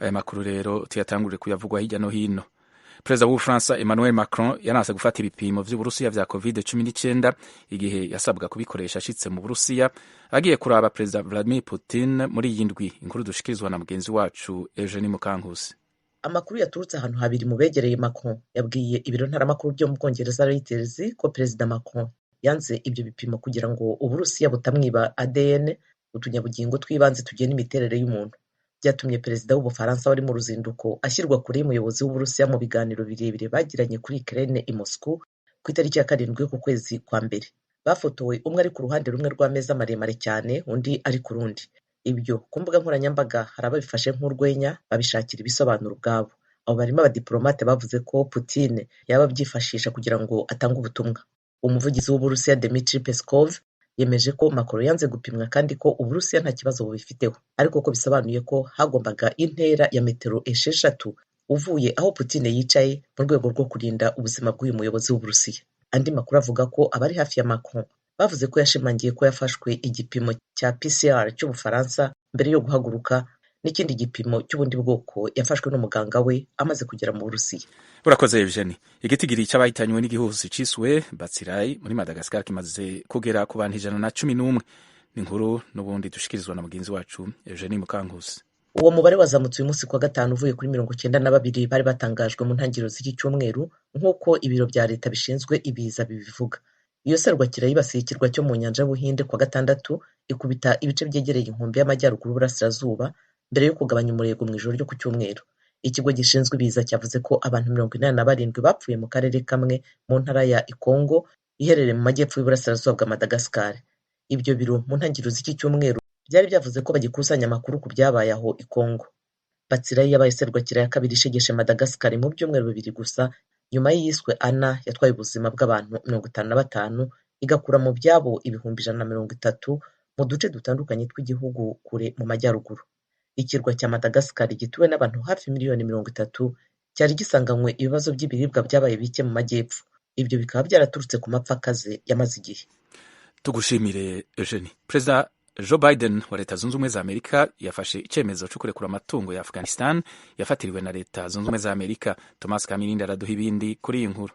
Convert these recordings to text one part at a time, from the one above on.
aya makuru rero tuyatangurire kuyavugwa hirya no hino. Perezida w'Ubufaransa Emmanuel Macron yanase gufata ibipimo vy'Uburusiya vya COVID-19 igihe yasabwa kubikoresha ashitse mu Burusiya agiye kuraba Perezida Vladimir Putin muri iyi ndwi. Inkuru dushikirizwa na mugenzi wacu Eugenie Mukankusi. Amakuru yaturutse ahantu habiri mu begereye Macron yabwiye ibiro ntaramakuru byo mu Bwongereza Reuters ko Perezida Macron yanze ibyo bipimo kugira ngo Uburusiya butamwiba ADN, utunyabugingo twibanze tugena imiterere y'umuntu. Byatumye Perezida w'Ubufaransa wari mu ruzinduko ashyirwa kure y'umuyobozi w'Uburusiya mu biganiro birebire bagiranye kuri Ukraine i Moscow ku itariki ya 7 ku kwezi kwa mbere. Bafotowe umwe ari ku ruhande rumwe rw'ameza maremare cyane, undi ari ku rundi. Ibyo ku mbuga nkoranyambaga hari ababifashe nk'urwenya babishakira ibisobanuro ubwabo. Abo barimo abadiplomate bavuze ko Putin yaba abyifashisha kugira ngo atange ubutumwa. Umuvugizi w'Uburusiya Dmitry Peskov yemeje ko Macron yanze gupimwa kandi ko Uburusiya nta kibazo bubifiteho, ariko ko bisobanuye ko hagombaga intera ya metero 6 uvuye aho Putin yicaye mu rwego rwo kurinda ubuzima bw'uyu muyobozi w'Uburusiya. Andi makuru avuga ko abari hafi ya Macron bavuze ko yashimangiye ko yafashwe igipimo cya PCR cy'Ubufaransa mbere yo guhaguruka n'ikindi gipimo cy'ubundi bwoko yafashwe n'umuganga we amaze kugera mu Burusiya. Urakoze Eugenie. Igitigiri cy'abahitanywe n'igihuhusi ciswe Batsirai muri Madagascar kimaze kugera ku bantu 111. Ni inkuru n'ubundi dushikirizwa na mugenzi wacu Eugenie Mukankusi. Uwo mubare wazamutse uyu munsi kwa gatanu uvuye kuri 92 bari batangajwe mu ntangiriro z'iki cyumweru nk'uko ibiro bya leta bishinzwe ibiza bibivuga. Iyo serwakira yibasiye ikirwa cyo mu nyanja y'Ubuhinde kwa gatandatu ikubita ibice byegereye inkombe y'amajyaruguru burasirazuba mbere yo kugabanya umurego mu ijoro ryo ku cyumweru. Ikigo gishinzwe ibiza cyavuze ko abantu 87 bapfuye mu karere kamwe mu ntara ya Ikongo iherereye mu majyepfo y'uburasirazuba bwa Madagascar. Ibyo biro mu ntangiriro z'iki cyumweru byari byavuze ko bagikusanya amakuru ku byabaye aho Ikongo. Batsirai yabaye serwakira ya kabiri ishegeshe Madagascar mu byumweru bibiri gusa nyuma y'iyiswe Ana yatwaye ubuzima bw'abantu 55 igakura mu byabo ibihumbi 130 mu duce dutandukanye tw'igihugu kure mu majyaruguru. Ikirwa cya Madagascar gituwe n'abantu hafi miliyoni 30 cyari gisanganywe ibibazo by'ibiribwa byabaye bike mu majyepfo. Ibyo bikaba byaraturutse ku mapfakaze yamaze igihe. Tugushimire Eugenie. Perezida Joe Biden wa Leta Zunze Ubumwe za Amerika yafashe icyemezo cyo kurekura amatungo ya Afghanistan yafatiriwe na Leta Zunze Ubumwe za Amerika. Thomas Kamirindi araduha ibindi kuri iyi nkuru.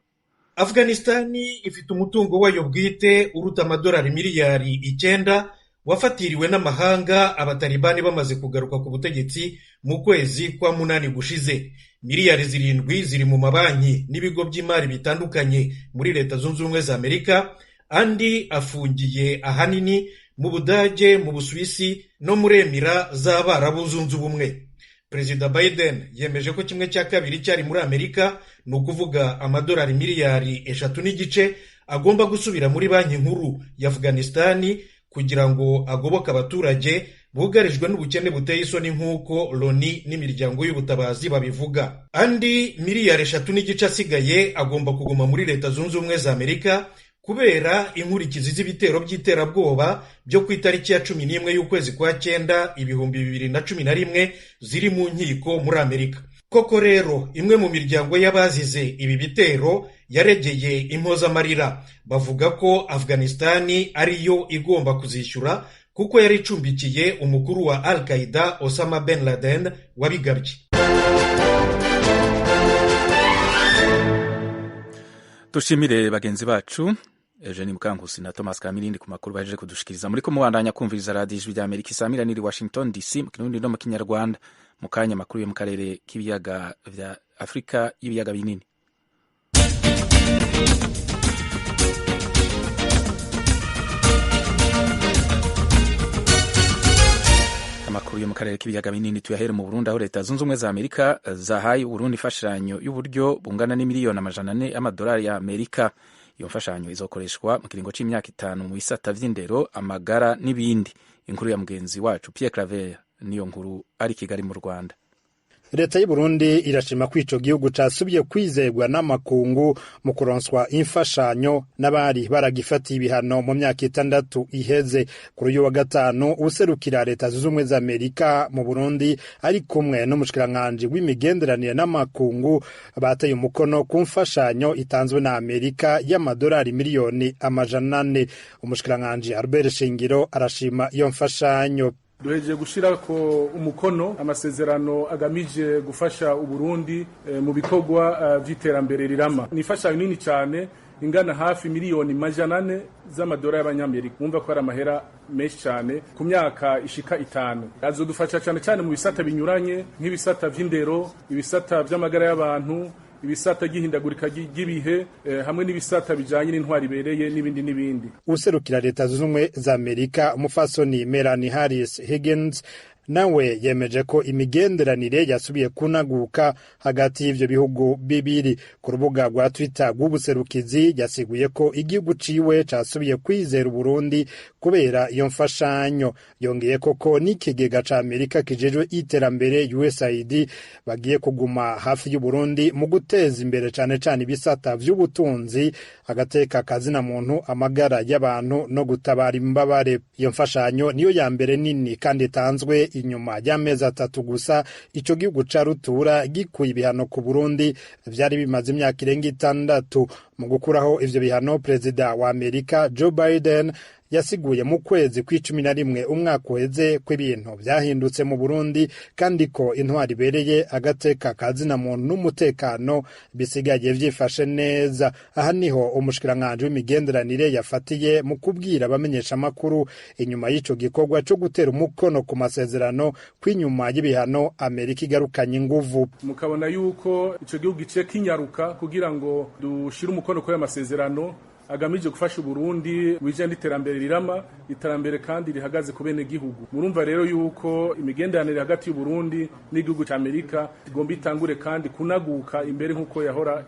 Afghanistan ifite umutungo wayo bwite uruta amadolari miliyari 9 wafatiriwe n'amahanga abatalibani bamaze kugaruka ku butegetsi mu kwezi kwa 8 gushize. Miliyari 7 ziri mu mabanki n'ibigo by'imari bitandukanye muri Leta Zunze Ubumwe za Amerika, andi afungiye ahanini mu Budage, mu Busuwisi no muri Emira z'Abarabu Zunze Ubumwe. Perezida Biden yemeje ko 1/2 cyari muri Amerika, ni ukuvuga amadolari miliyari 3.5 agomba gusubira muri banki nkuru ya Afghanistan kugira ngo agoboke abaturage bugarijwe n'ubukene buteye isoni nk'uko Loni n'imiryango y'ubutabazi babivuga. Andi miliyari 3.5 asigaye agomba kuguma muri Leta Zunze Ubumwe za Amerika kubera inkurikizi z'ibitero by'iterabwoba byo ku itariki ya 11 y'ukwezi kwa 9 2011 ziri mu nkiko muri Amerika. Koko rero imwe mu miryango y'abazize ibi bitero yaregeye impozamarira, bavuga ko Afghanistani ariyo igomba kuzishyura kuko yari icumbikiye umukuru wa Al-Qaeda Osama bin Laden wabigabye. Dushimire bagenzi bacu Eugenie Mukankusi na Thomas Kamirindi ku makuru baje kudushikiriza. Muri ko mubandanya kumviriza Radio Ijwi ry'Amerika isamira niri Washington DC mu Kirundi no mu Kinyarwanda. Mu kanya makuru yo mu karere k'ibiyaga vya Afrika y'ibiyaga binini. Amakuru yo mu karere k'ibiyaga binini tuyahere mu Burundi aho Leta Zunze Ubumwe za Amerika zahaye Burundi ifashanyo y'uburyo bungana n'imiliyoni 400 y'amadolari ya Amerika. Iyo mfashanyo izokoreshwa mu kiringo c'imyaka 5 mu bisata vy'indero, amagara n'ibindi. Inkuru ya mugenzi wacu Pierre Claver niyo nkuru ari Kigali mu Rwanda. Leta y'u Burundi irashima ko ico gihugu casubiye kwizegwa n'amakungu mu kuronswa imfashanyo n'abari baragifatiye ibihano mu myaka 6 iheze. Kuri uyu wa gatanu userukira Leta Zunze Ubumwe za Amerika mu Burundi ari kumwe n'umushikiranganje w'imigenderanire n'amakungu bateye umukono ku mfashanyo itanzwe na Amerika y'amadolari miliyoni 400. Umushikiranganje Albert Shingiro arashima iyo mfashanyo. duhejeje gushirako umukono amasezerano agamije gufasha Uburundi mu bikorwa vy'iterambere rirama. Ni imfashanyo nini cyane ingana hafi miliyoni $400 z'amadolari y'abanyamerika. Mwumva ko ari amahera menshi cyane ku myaka ishika 5. Azodufasha cyane cyane mu bisata binyuranye nk'ibisata vy'indero, ibisata vy'amagara y'abantu, ibisata gihindagurika ry'ibihe hamwe n'ibisata bijanye n'intwari ibereye n'ibindi. Userukira leta zunze ubumwe za Amerika umufasoni Melanie Harris Higgins nawe yemeje ko imigenderanire yasubiye kunaguka hagati y'ivyo bihugu bibiri. Ku rubuga rwa Twitter rw'ubuserukizi yasiguye ko igihugu ciwe casubiye kwizera Uburundi kubera iyo mfashanyo. Yongeye ko n'ikigega ca Amerika kijejwe iterambere USAID bagiye kuguma hafi y'Uburundi mu guteza imbere cane cane ibisata vy'ubutunzi, agateka kazina muntu, amagara y'abantu no gutabara imbabare. Iyo mfashanyo niyo ya mbere nini kandi itanzwe inyuma y'amezi 3 gusa ico gihugu ca rutura gikuye ibihano ku Burundi vyari bimaze imyaka irenga 6. Mu gukuraho ivyo bihano, Perezida wa Amerika Joe Biden yasiguye mu kwezi kwa11 umwaka uheze ko ibintu vyahindutse mu Burundi kandi ko intwari ibereye, agateka kazina muntu n'umutekano bisigaye vyifashe neza. Aha niho umushikiranganje w'imigenderanire yafatiye mu kubwira abamenyesha makuru inyuma y'ico gikorwa cyo gutera umukono ku masezerano kw'inyuma y'ibihano Amerika igarukanye inguvu. Mukabona yuko ico gihugu gice kinyaruka kugira ngo dushire umukono ko y'amasezerano agamije gufasha Burundi wijanye n'iterambere rirama, iterambere kandi rihagaze ku bene gihugu. Murumva rero yuko imigenderanire hagati y'u Burundi n'igihugu ca Amerika igomba itangure kandi kunaguka imbere nkuko yahora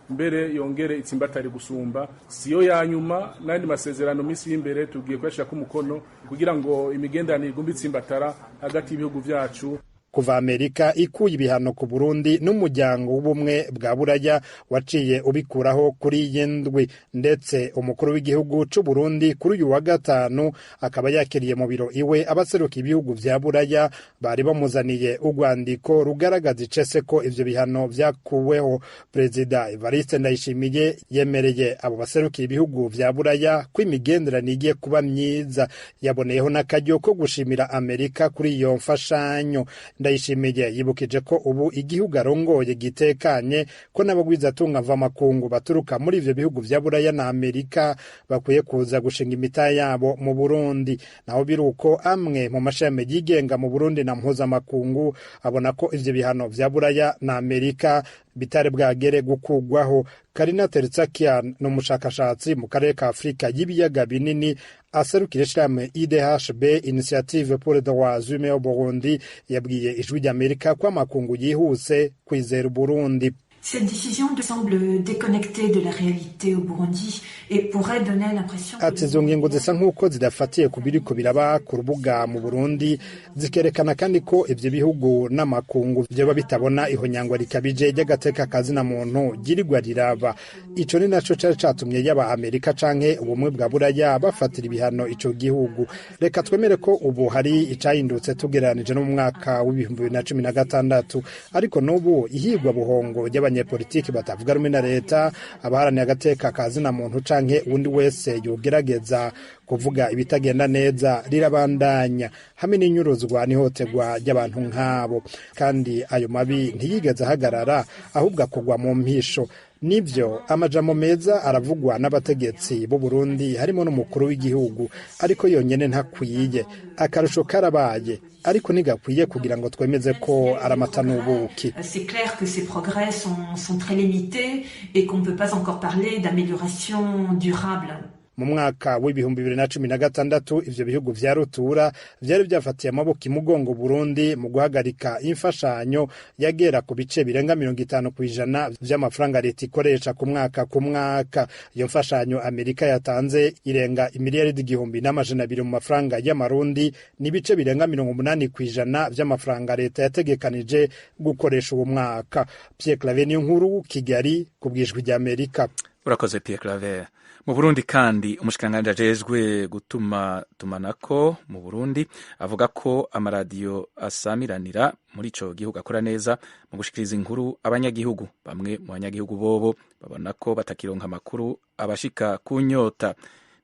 mbere yongere itsimbatari gusumba. Siyo ya nyuma nandi masezerano misi y'imbere tugiye kwashira ku mukono kugira ngo imigenderanire igomba itsimbatara hagati y'ibihugu vyacu. Kuva Amerika ikuye ibihano ku Burundi n'umuryango w'ubumwe bwa Buraya waciye ubikuraho kuri yendwi, ndetse umukuru w'igihugu c'u Burundi kuri uyu wa gatanu akaba yakiriye mu biro iwe abaseruka ibihugu vya Buraya bari bamuzaniye urwandiko rugaragaza icese ko ivyo bihano vyakuweho. Perezida Evariste Ndayishimiye yemereye abo baseruka ibihugu vya Buraya ko imigenderanire igiye kuba myiza. Yaboneyeho n'akaryo ko gushimira Amerika kuri iyo mfashanyo. Ndayishimiye yibukije ko ubu igihugu arongoye gitekanye, ko n'abagwizatunga mvamakungu baturuka muri ivyo bihugu vya Buraya na Amerika bakwiye kuza gushinga imita yabo mu Burundi. Naho biruko amwe mu mashami yigenga mu Burundi na mpuzamakungu abona ko ivyo bihano vya Buraya na Amerika bitari bwagere gukugwaho. Karina Teritsakian n'umushakashatsi mu karere ka Afrika y'ibiyaga binini aserukira ishirahamwe IDHB Initiative pour les droits humains au Burundi yabwiye ijwi ry'Amerika ko amakungu yihuse kwizera Burundi. Cette décision semble déconnectée de la réalité au Burundi et pourrait donner l'impression que ati izo ngingo zisa nk'uko zidafatiye ku biriko biraba ku rubuga mu Burundi, zikerekana kandi ko ivyo bihugu n'amakungu vyoba bitabona ihonyangwa rikabije ry'agateka kazina muntu girirwa riraba. Ico ni naco cari catumye yaba Amerika canke ubumwe bwa Buraya bafatira ibihano ico gihugu. Reka twemere ko ubu hari icahindutse tugereranije no mu mwaka w'2016, ariko n'ubu ihigwa buhongo y'abanyepolitiki batavuga rumwe na leta, abaharaniye agateka kazina muntu canke undi wese yogerageza kuvuga ibitagenda neza rirabandanya, hamwe n'inyuruzwa n'ihotegwa ry'abantu nk'abo. Kandi ayo mabi ntiyigeze ahagarara, ahubwo akugwa mu mpisho. Nivyo amajambo meza aravugwa n'abategetsi b'u Burundi harimo n'umukuru w'igihugu, ariko yonyene ntakwiye. Akarusho karabaye, ariko ntigakwiye kugira ngo twemeze ko aramata n'ubuki. c'est clair que ces progrès sont très limités et qu'on ne peut pas encore parler d'amélioration durable. Mu mwaka w'2016 ivyo bihugu vya rutura vyari vyafatiye amaboko imugongo Burundi mu guhagarika imfashanyo yagera ku bice birenga 50% vy'amafaranga leta ikoresha ku mwaka. Iyo mfashanyo Amerika yatanze irenga imiliyaridi 1,200 mu mafaranga y'amarundi, n'ibice birenga 80% vy'amafaranga leta yategekanije gukoresha uwo mwaka. Pierre Claver Niyonkuru, Kigali, ku bw'ijwi ry'Amerika. Urakoze Pierre Claver. Mu Burundi kandi umushikiranganje ajejwe gutumanako mu Burundi avuga ko amaradiyo asamiranira muri ico gihugu akora neza mu gushikiriza inkuru abanyagihugu. Bamwe mu banyagihugu bobo babona ko batakironka amakuru abashika kunyota.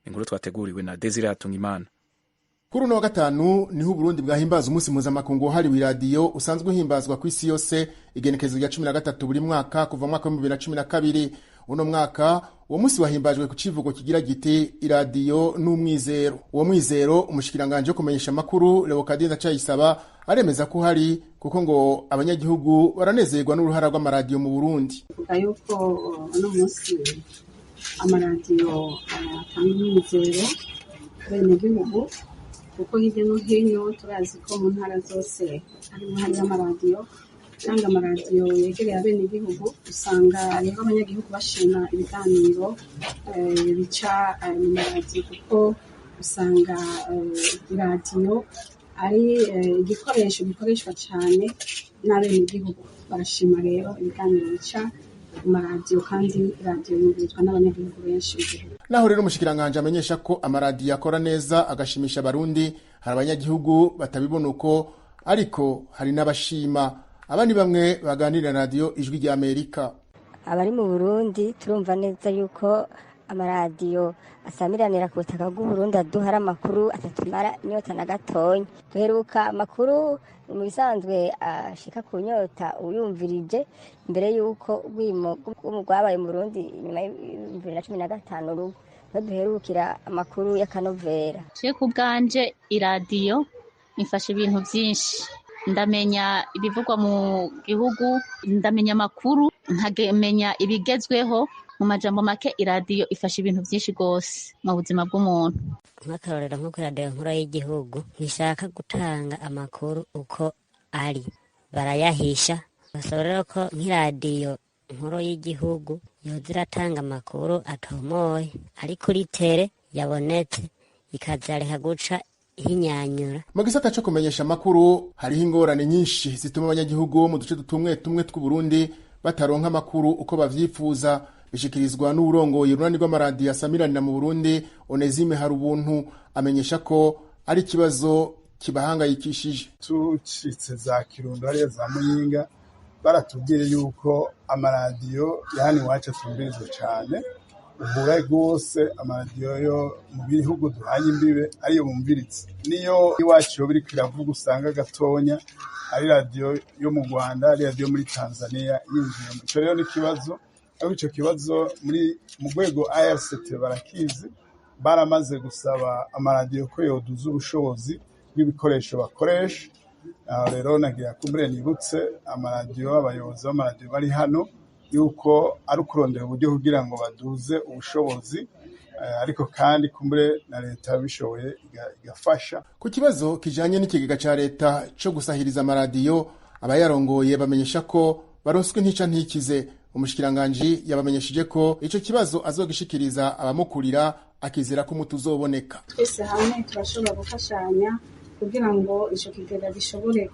Inkuru twateguriwe na Desire Atungimana. Kuri uno wa gatanu niho Burundi bwahimbaza umunsi mpuzamakungu wahariwe iradiyo usanzwe uhimbazwa ku isi yose igenekerezo rya 13 buri mwaka kuva mu mwaka wa 2012. Uno mwaka uwo munsi wahimbajwe ku civugo kigira giti iradiyo n'umwizero. Uwo mwizero umushikiranganje wo kumenyesha makuru Leokadie Ndacayisaba aremeza ko hari kuko ngo abanyagihugu baranezerwa n'uruhara rw'amaradiyo mu Burundi. Yuko uno munsi amaradiyo atanga umwizero bene gihugu kuko hirya no hino turazi ko mu ntara zose hari amaradiyo cyangwa amaradiyo yegereye abene gihugu usanga rero abanyagihugu bashima ibiganiro bica mu maradiyo kuko usanga iradiyo ari igikoresho gikoreshwa cyane n'abene gihugu barashima rero ibiganiro bica mu maradiyo kandi iradiyo yumvirizwa n'abanyagihugu benshi mu gihugu. Naho rero umushikiranganje amenyesha ko amaradiyo akora neza agashimisha abarundi, hari abanyagihugu batabibona uko ariko hari n'abashima. Aba ni bamwe baganira na radiyo Ijwi rya Amerika. Abari mu Burundi turumva neza yuko amaradiyo asamiranira ku butaka bw'Uburundi aduhara amakuru atatumara inyota na gatonya. Duheruka amakuru mu bisanzwe ashika ku nyota uyumvirije mbere yuko rwabaye mu Burundi nyuma ya 2015 rugo. Duherukira amakuru y'akanovera. Je ku bwanje iradiyo ifasha ibintu byinshi. Ndamenya ibivugwa mu gihugu, ndamenya amakuru, nkagemenya ibigezweho. Mu majambo make iradiyo ifasha ibintu byinshi gose mu buzima bw'umuntu. Nk'akarorero nko kuri radiyo nkuru y'igihugu ntishaka gutanga amakuru uko ari, barayahisha. Basorera ko nk'iradiyo nkuru y'igihugu yoza iratanga amakuru atomoye, ariko kuri tere yabonetse ikazareka guca hinyanyura. Mu gisata cyo kumenyesha amakuru hariho ingorane nyinshi zituma abanyagihugu mu duce tumwe tw'u Burundi bataronka amakuru uko bavyifuza. Bishikirizwa n'urongoye urunani rw'amaradiyo asamiranira mu Burundi Onezime Harubuntu amenyesha ko ari ikibazo kibahangayikishije. Tucitse za Kirundo hariya za Muyinga baratubwiye yuko amaradiyo yani wacu tumbirizwa cyane, uhura rwose amaradiyo yo mu bihugu duhanye imbibe ariyo bumviritse. Niyo iwacu biri kiravuga usanga gatonya ari radiyo yo mu Rwanda, ari radiyo muri Tanzania yinjiye. Ico rero ni kibazo. Aho ico kibazo mu rwego ARCT barakizi, baramaze gusaba amaradiyo ko yoduza ubushobozi bw'ibikoresho bakoresha. Rero nagira kumbure nibutse amaradiyo, abayobozi b'amaradiyo bari hano yuko ari ukurondera uburyo kugira ngo baduze ubushobozi, ariko kandi kumbure na leta bishoboye igafasha. Ku kibazo kijanye n'ikigega ca leta co gusahiriza amaradiyo, abayarongoye bamenyesha ko baronswe ntica ntikize. Umushikiranganje yabamenyesheje ko ico kibazo azogishikiriza abamukurira akizera ko umuti uzoboneka. Twese hamwe turashobora gufashanya kugira ngo ico kigega gishobore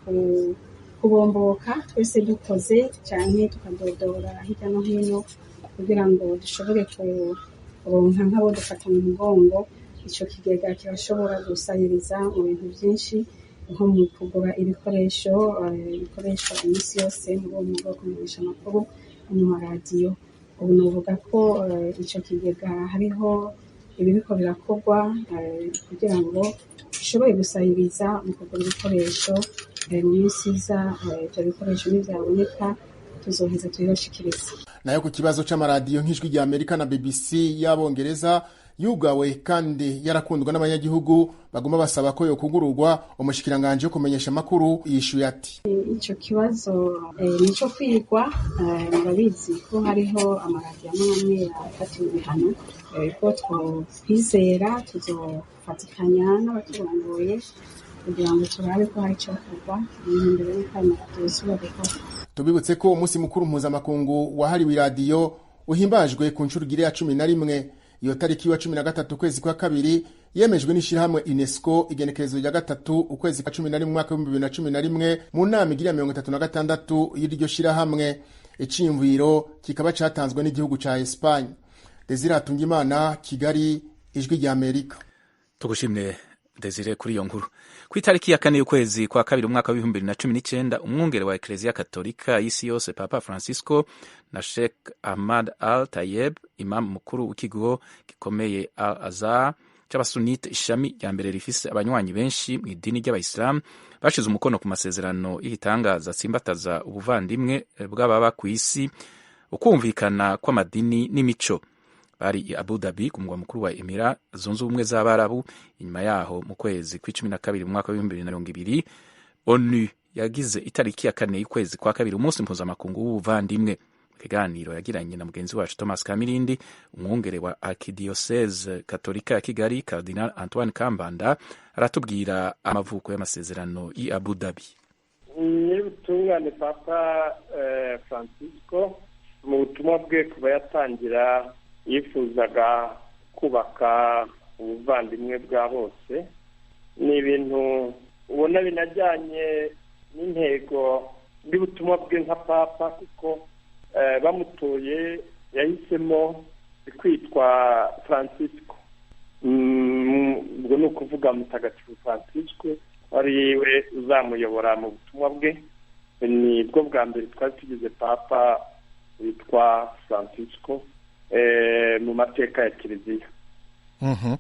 kubomboka, twese dukoze cyane tukadodora hirya no hino kugira ngo dushobore kuronka nk'abo dufata mu mugongo. Ico kigega kirashobora gusahiriza mu bintu byinshi nko mu kugura ibikoresho bikoreshwa iminsi yose mu rwego rwo kumenyesha amakuru mu maradiyo. Ubu novuga ko ico kigega hariho ibiriko birakorwa kugira ngo bishobore gusahiriza mu kugura ibikoresho mu minsi iza. Ibyo bikoresho n'ivyaboneka tuzoheza tubibashikiriza. Nayo ku kibazo c'amaradiyo nk'Ijwi rya Amerika na BBC y'Abongereza yugawe kandi yarakundwa n'abanyagihugu baguma basaba ko yokugururwa, umushikiranganje wo kumenyesha amakuru yishuye ati ico kibazo nico kwigwa. Murabizi ko hariho amaradiyo amwe afatiwe ibihano, ko twizera tuzofatikanya n'abaturongoye kugira ngo turabe ko hari ico bakorwa imbere y'uko ayo maradiyo yosubira gukora. Tubibutse ko umunsi mukuru mpuzamakungu wahariwe iradiyo uhimbajwe ku ncuro ya 11. Iyo tariki wa 13 ukwezi kwa kabiri yemejwe n'ishirahamwe UNESCO igenekerezo rya 3 ukwezi kwa 11 mwaka wa 2011 mu nama igira 36 y'iryo shirahamwe. Iciyumviro kikaba catanzwe n'igihugu ca Espagne. Desire Atungimana, Kigali, Ijwi rya Amerika. Tugushimye Desire kuri iyo nkuru. Ku itariki ya 4 y'ukwezi kwa kabiri umwaka wa 2019 umwungere wa Eklezia Katolika y'isi yose Papa Francisco na Sheikh Ahmad Al Tayeb, imam mukuru w'ikigo gikomeye Al Azhar c'abasunite, ishami rya mbere rifise abanywanyi benshi mu idini ry'abayisilamu, bashize umukono ku masezerano y'igitangaza atsimbataza ubuvandimwe bw'ababa ku isi, ukumvikana kw'amadini n'imico. Bari i Abu Dhabi ku mugwa mukuru wa Emira zunze ubumwe z'Abarabu. Inyuma yaho mu kwezi kwa12 mu mwaka wa 2020 ONU yagize itariki ya 4 y'ukwezi kwa kabiri umunsi mpuzamakungu w'ubuvandimwe. Mu kiganiro yagiranye na mugenzi wacu Thomas Kamirindi, umwungere wa Arkidiocese Katolika ya Kigali Cardinal Antoine Kambanda aratubwira amavuko y'amasezerano i Abu Dhabi. Nyir'ubutungane Papa Francisco mu butumwa bwe kuba yatangira yifuzaga kubaka ubuvandimwe bwa bose. Ni ibintu ubona binajyanye n'intego y'ubutumwa bwe nka Papa, kuko bamutoye yahisemo kwitwa Francisco. Ubwo ni ukuvuga Mutagatifu Francisco ari we uzamuyobora mu butumwa bwe. Ni bwo bwa mbere twari tugize Papa witwa Francisco mu mateka ya Kiliziya.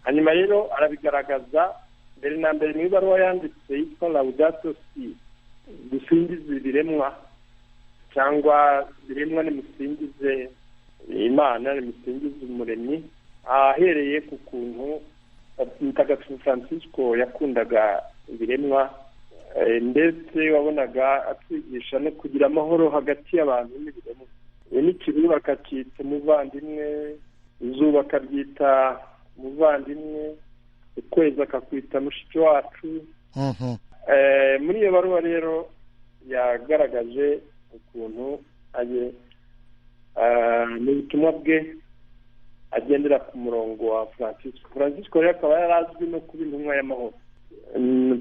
Hanyuma rero arabigaragaza mbere na mbere mu ibaruwa yanditse yitwa Laudato Si, dusingize ibiremwa, cyangwa biremwa nimusingize Imana, nimusingize Umuremyi, ahereye ku kuntu Mutagatifu Francisco yakundaga ibiremwa, ndetse wabonaga atwigisha no kugira amahoro hagati y'abantu n'ibiremwa. N'ikibi bakacyita umuvandimwe, izuba akaryita umuvandimwe, ukwezi akakwita mushiki wacu. Muri iyo baruwa rero yagaragaje ukuntu mu butumwa bwe agendera ku murongo wa Francisco. Francisco rero akaba yarazwi no kuba intumwa y'amahoro.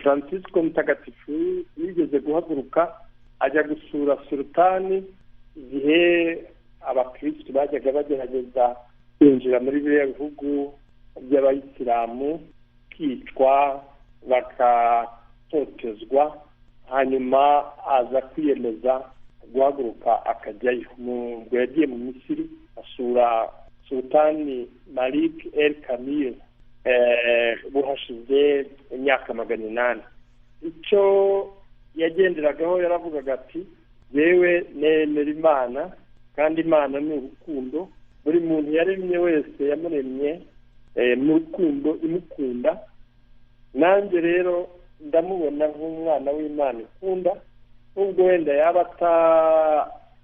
Francisco Mutagatifu yigeze guhaguruka ajya gusura sultani igihe abakristo bajyaga bagerageza kwinjira muri biriya bihugu by'abayisilamu, kwicwa bakatotezwa. Hanyuma aza kwiyemeza guhaguruka akajyayo. Ubwo yagiye mu Misiri asura sultani Malik El Kamil buhashize imyaka 800. Icyo yagenderagaho yaravugaga ati, yewe nemera Imana, kandi Imana ni urukundo. Buri muntu yaremye wese yamuremye mu rukundo imukunda. Nanjye rero ndamubona nk'umwana w'Imana ikunda, nubwo wenda yaba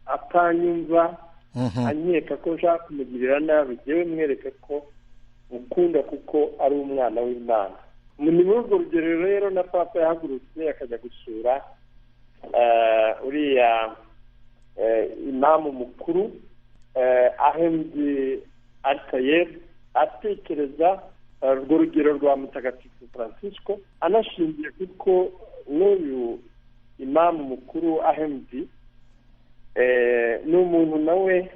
atanyumva, anyeka ko nshaka kumugirira nabi, yewe mwereke ko mukunda kuko ari umwana w'Imana. Ni muri urwo rugero rero na Papa yahagurutse akajya gusura uriya imamu mukuru Ahmed Al-Tayeb, atekereza urwo rugero rwa Mutagatifu Francisco, anashingiye kuko n'uyu imamu mukuru Ahmed ni umuntu nawe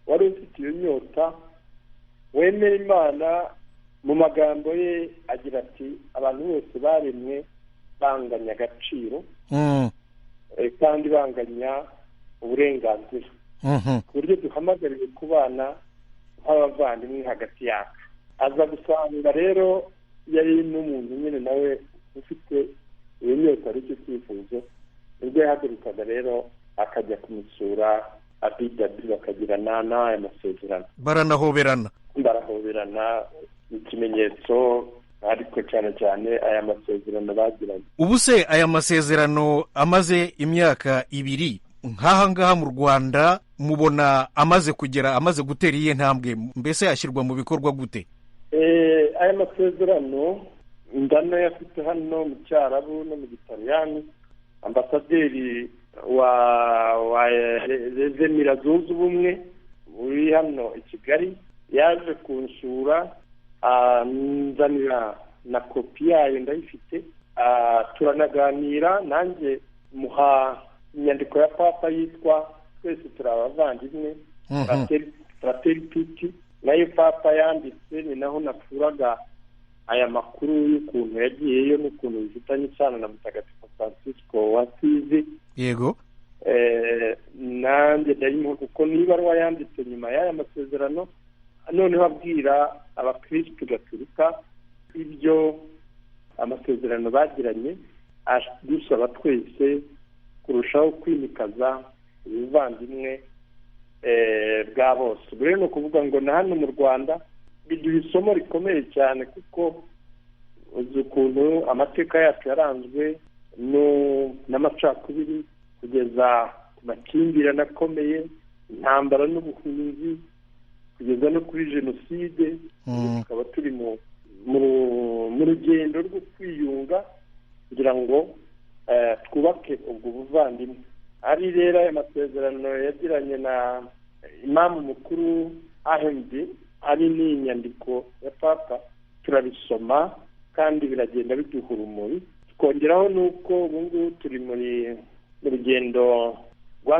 wari ufite iyo nyota, wemera Imana. Mu magambo ye agira ati, abantu bose baremwe banganya agaciro kandi banganya uburenganzira, ku buryo duhamagariwe kubana nk'abavandimwe hagati yacu. Aza gusanga rero yari n'umuntu nyine nawe ufite iyo nyota, aricyo cyifuzo. Ubwo yahagurukaga rero akajya kumusura Abu Dhabi, bakagirana n'aya masezerano, baranahoberana ikimenyetso, ariko cyane cyane aya masezerano bagiranye. Ubu se aya masezerano amaze imyaka 2, nk'aha ngaha mu Rwanda mubona amaze gutera iyihe ntambwe? Mbese yashyirwa mu bikorwa gute? Aya masezerano ndanayafite hano mu Cyarabu no mu Gitaliyani. Ambasaderi wa Emira zunze ubumwe uri hano i Kigali yaje kunsura, nzanira na kopi yayo ndayifite. Turanaganira, nanjye muha inyandiko ya Papa yitwa twese turi abavandimwe, Fratelli Tutti, nayo Papa yanditse. Ni naho nakuraga aya makuru y'ukuntu yagiyeyo n'ukuntu bifitanye isano na Mutagatifu Francisco wa Asizi. Yego. Nanjye ndayimuha kuko niba ari yanditse nyuma y'aya masezerano, noneho abwira abakristo Gatolika ibyo amasezerano bagiranye dusaba twese kurushaho kwimikaza ubuvandimwe bwa bose. ubwo rero ni ukuvuga ngo na hano mu Rwanda biduha isomo rikomeye cyane, kuko uzi ukuntu amateka yacu yaranzwe n'amacakubiri kugeza ku makimbirane akomeye, intambara n'ubuhunzi, kugeza no kuri jenoside. tukaba turi mu rugendo rwo kwiyunga kugira ngo twubake ubwo buvandimwe. ari rero aya masezerano yagiranye na imamu mukuru Ahmed, ari n'inyandiko ya papa, turabisoma kandi biragenda biduha urumuri. tukongeraho n'uko ubu ngubu turi mu rugendo rwa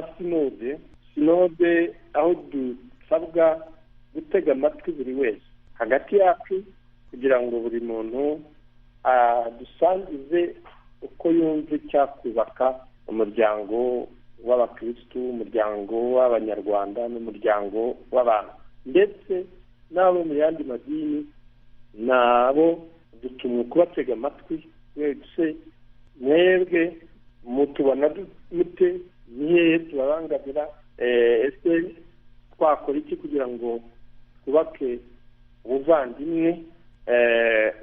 sinode aho dusabwa gutega amatwi buri wese hagati yacu, kugira ngo buri muntu dusangize uko yumva icyakubaka umuryango w'abakirisitu, umuryango w'abanyarwanda n'umuryango w'abantu, ndetse n'abo mu yandi madini nabo dutumwe kubatega amatwi. wese mwebwe mutubona mute, ni hehe tubabangamira, ese twakora iki kugira ngo twubake ubuvandimwe,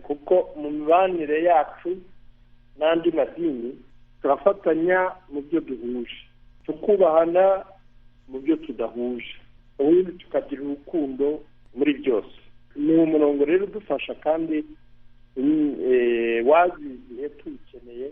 kuko mu mibanire yacu n'andi madini turafatanya mu byo duhuje, tukubahana mu byo tudahuje, ubundi tukagira urukundo muri byose. ni umurongo rero udufasha kandi waziziye tuwukeneye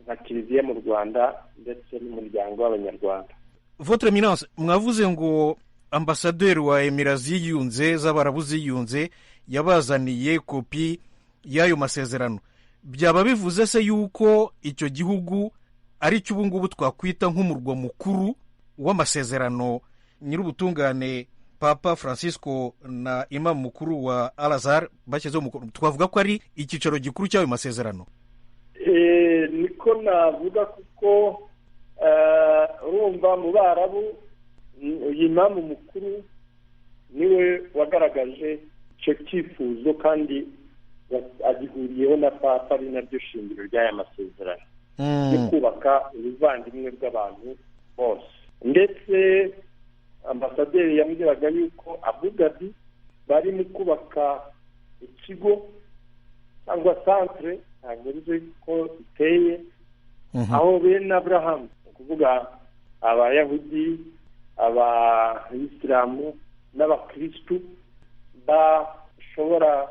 nka kiliziya mu Rwanda ndetse n'umuryango w'abanyarwanda. Votre Eminence, mwavuze ngo ambasaderi wa Emira ziyunze z'Abarabu ziyunze yabazaniye kopi y'ayo masezerano. byaba bivuze se yuko icyo gihugu ari cyo ubu ngubu twakwita nk'umurwa mukuru w'amasezerano nyir'ubutungane Papa Francisco na Imam mukuru wa Al-Azhar bashyizeho umukono? twavuga ko ari icyicaro gikuru cy'ayo masezerano? niko navuga, kuko urumva mu Barabu Imam mukuru niwe wagaragaje icyo cyifuzo kandi agihuriyeho na Papa, ari naryo shingiro ry'aya masezerano yo kubaka ubuvandimwe bw'abantu bose. ndetse ambasaderi yambwiraga yuko Abu Dhabi bari mu kubaka ikigo cyangwa centre, ntabwo nzi ko iteye, aho bene Aburahamu, ni ukuvuga abayahudi, abayisilamu n'abakirisitu bashobora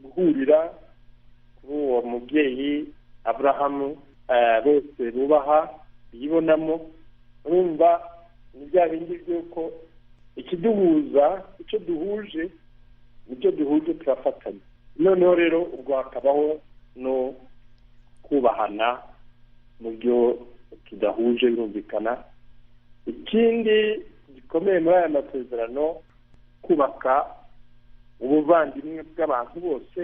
guhurira kuri uwo mubyeyi Aburahamu, bose bubaha biyibonamo. urumva ni bya bindi by'uko ikiduhuza, icyo duhuje, nicyo duhuje turafatanya. noneho rero ubwo hakabaho no kubahana mu byo tudahuje, birumvikana. ikindi gikomeye muri aya masezerano, kubaka ubuvandimwe bw'abantu bose.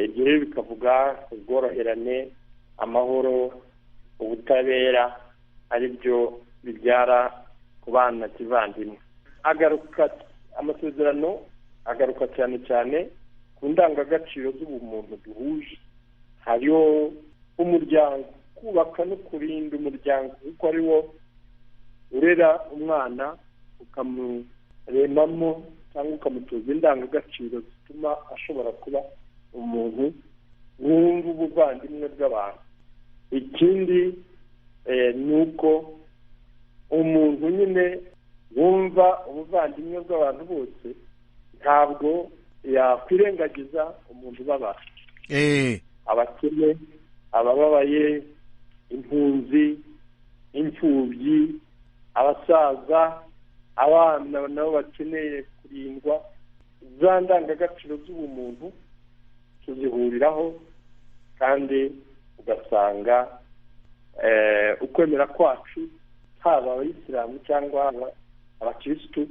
ibyo rero bikavuga ubworoherane, amahoro, ubutabera, ari byo bibyara kubana kivandimwe. amasezerano agaruka cyane cyane ku ndangagaciro z'ubumuntu duhuje. hariho umuryango, kubaka no kurinda umuryango, kuko ari wo urera umwana ukamuremamo cyangwa ukamutoza indangagaciro zituma ashobora kuba umuntu wumva ubuvandimwe bw'abantu. ikindi ni uko umuntu nyine wumva ubuvandimwe bw'abantu bose ntabwo yakwirengagiza umuntu ubabara, abakene, abababaye, impunzi, imfubyi, abasaza, abana nabo bakeneye kurindwa. za ndangagaciro z'ubumuntu tuzihuriraho, kandi ugasanga ukwemera kwacu, haba abayisilamu cyangwa abakirisitu,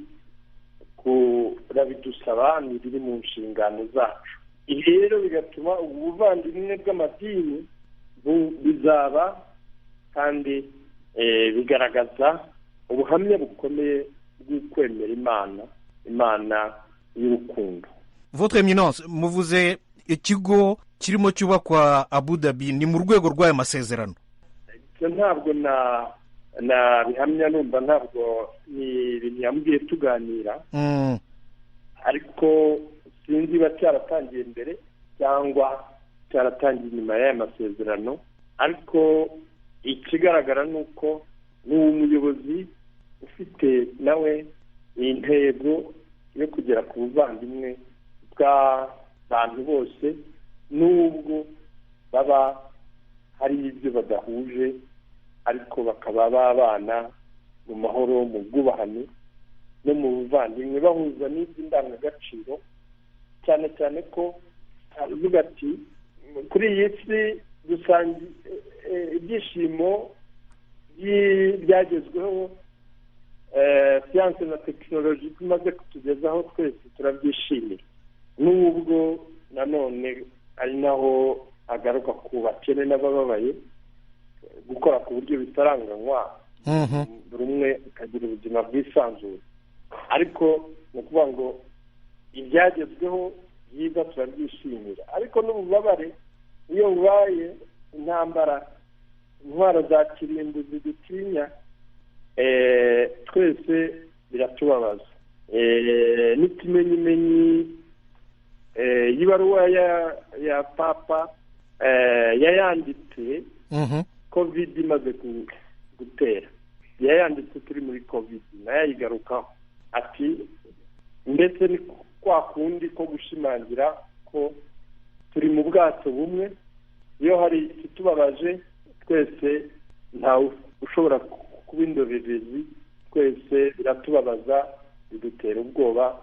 kurabidusaba, ni biri mu nshingano zacu. ibi rero bigatuma ubuvandimwe bw'amadini bizaba kandi bigaragaza ubuhamya bukomeye bw'ukwemera Imana y'urukundo. Votre Eminence, muvuze ikigo kirimo cyubakwa Abu Dhabi ni mu rwego rw'aya masezerano? Ntabwo bihamya, numva ntabwo ni ibintu yambwiye tuganira, ariko sinzi ba cyaratangiye mbere cyangwa cyaratangiye nyuma y'aya masezerano. Ariko ikigaragara ni uko ni umuyobozi ufite nawe intego yo kugera ku buvandimwe bw'abantu bose, nubwo baba hari ibyo badahuje, ariko bakaba babana mu mahoro, mu bwubahane no mu buvandimwe, bahuza n'iby'indangagaciro, cyane cyane ko avuga ati kuri iyi si dusangiye ibyishimo byagezweho, siyanse na tekinoloji tumaze kutugezaho twese turabyishimira, nubwo nanone ari naho agaruka ku bakene n'abababaye, gukora ku buryo bitaranganywa, buri umwe akagira ubuzima bwisanzuye. Ariko ni ukuvuga ngo ibyagezweho byiza turabyishimira, ariko n'ububabare iyo bubaye, intambara, intwaro za kirimbuzi dutinya, twese biratubabaza. N'ikimenyimenyi y'ibaruwa ya papa yayanditse covid imaze gutera, yayanditse turi muri covid, nayo ayigarukaho ati ndetse ni kwa kundi ko gushimangira ko turi mu bwato bumwe, iyo hari ikitubabaje twese ntawe ushobora kuba indorerezi, twese biratubabaza, bidutera ubwoba,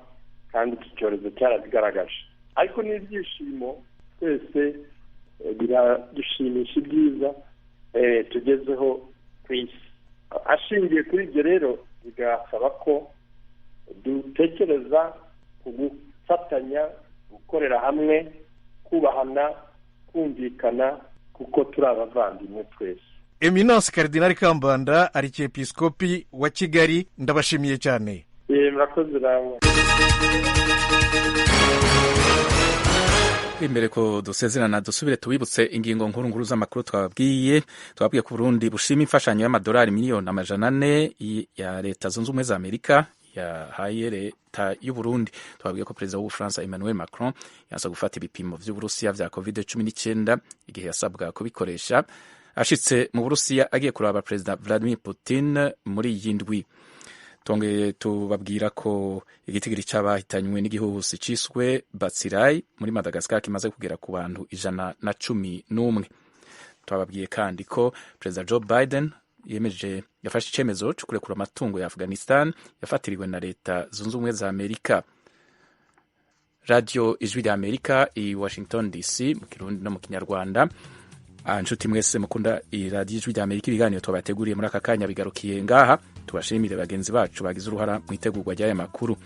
kandi iki cyorezo cyarabigaragaje. Ariko n'ibyishimo twese biradushimisha ibyiza tugezeho ku isi. Ashingiye kuri ibyo rero, bigasaba ko dutekereza ku gufatanya, gukorera hamwe, kubahana, kumvikana, kuko turi abavandimwe twese. Eminence Karidinali Kambanda, Arikiepiskopi wa Kigali, ndabashimiye cyane. Murakoze namwe. Imbere ko dusezerana dusubire tubibutse ingingo nkuru z'amakuru twabwiye ku Burundi bushima imfashanyo y'amadolari miliyoni 400 ya leta zunze ubumwe za Amerika yahaye leta y'u Burundi. Twabwiye ko perezida w'Ubufaransa Emmanuel Macron yanse gufata ibipimo vy'Uburusiya vya COVID-19 igihe yasabwa kubikoresha ashitse mu Burusiya agiye kuraba perezida Vladimir Putin muri iyi ndwi. Twongeye tubabwira ko igitigiri cy'abahitanywe n'igihuhusi ciswe Batsirai muri Madagascar kimaze kugera ku bantu 111. Twababwiye kandi ko perezida Joe Biden yafashe icyemezo cyo kurekura amatungo ya Afghanistan yafatiriwe na leta zunze ubumwe za Amerika. Radio Ijwi rya Amerika i Washington DC mu Kirundi no mu Kinyarwanda. Anshuti mwese mukunda iradiyo Ijwi rya Amerika, ibiganiro twabateguriye muri aka kanya bigarukiye ngaha. Tubashimire bagenzi bacu bagize uruhara mu itegurwa ry'aya makuru.